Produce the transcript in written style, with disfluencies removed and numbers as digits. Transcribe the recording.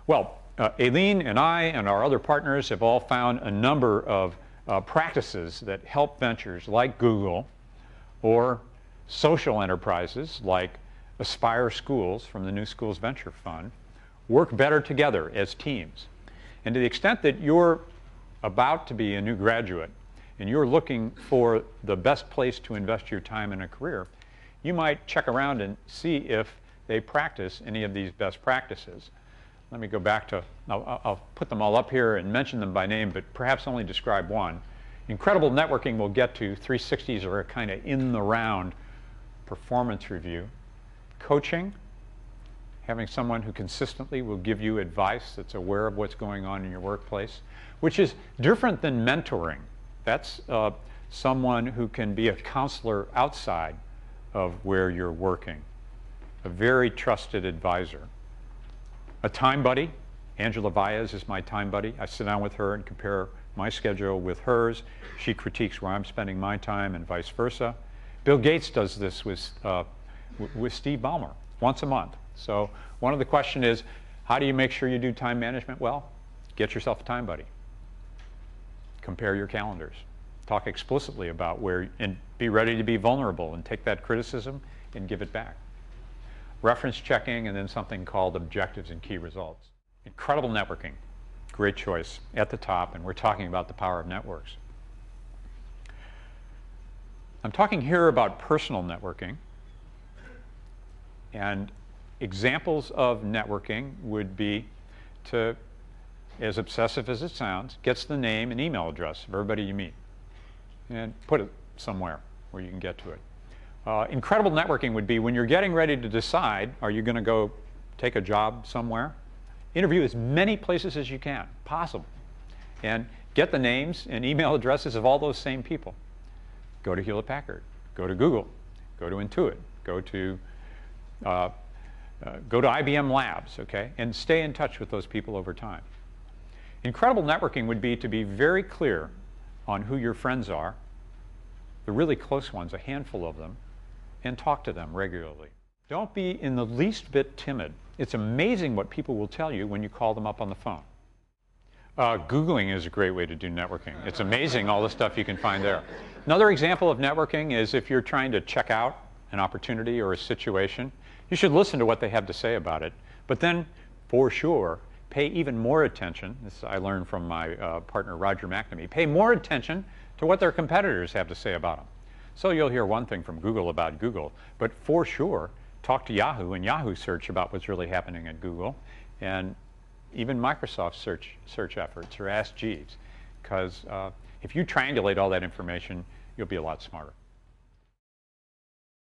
Well, Aileen and I and our other partners have all found a number of practices that help ventures like Google or social enterprises like Aspire Schools from the New Schools Venture Fund work better together as teams. And to the extent that you're about to be a new graduate and you're looking for the best place to invest your time in a career, you might check around and see if they practice any of these best practices. Let me go back to, I'll put them all up here and mention them by name, but perhaps only describe one. Incredible networking we'll get to. 360s are a kind of in-the-round performance review. Coaching, having someone who consistently will give you advice that's aware of what's going on in your workplace, which is different than mentoring. That's someone who can be a counselor outside of where you're working, a very trusted advisor. A time buddy. Angela Baez is my time buddy. I sit down with her and compare my schedule with hers. She critiques where I'm spending my time and vice versa. Bill Gates does this with Steve Ballmer once a month. So one of the questions is, how do you make sure you do time management well? Get yourself a time buddy. Compare your calendars. Talk explicitly about where, and be ready to be vulnerable and take that criticism and give it back. Reference checking, and then something called objectives and key results. Incredible networking. Great choice at the top, and we're talking about the power of networks. I'm talking here about personal networking, and examples of networking would be to, as obsessive as it sounds, gets the name and email address of everybody you meet and put it somewhere where you can get to it. Incredible networking would be when you're getting ready to decide, are you going to go take a job somewhere? Interview as many places as you can, possible, and get the names and email addresses of all those same people. Go to Hewlett-Packard, go to Google, go to Intuit, go to IBM Labs, okay, and stay in touch with those people over time. Incredible networking would be to be very clear on who your friends are, the really close ones, a handful of them, and talk to them regularly. Don't be in the least bit timid. It's amazing what people will tell you when you call them up on the phone. Googling is a great way to do networking. It's amazing all the stuff you can find there. Another example of networking is if you're trying to check out an opportunity or a situation, you should listen to what they have to say about it, but then, for sure, pay even more attention. This I learned from my partner Roger McNamee. Pay more attention to what their competitors have to say about them. So you'll hear one thing from Google about Google, but for sure, talk to Yahoo and Yahoo search about what's really happening at Google, and even Microsoft search efforts, or Ask Jeeves, because if you triangulate all that information, you'll be a lot smarter.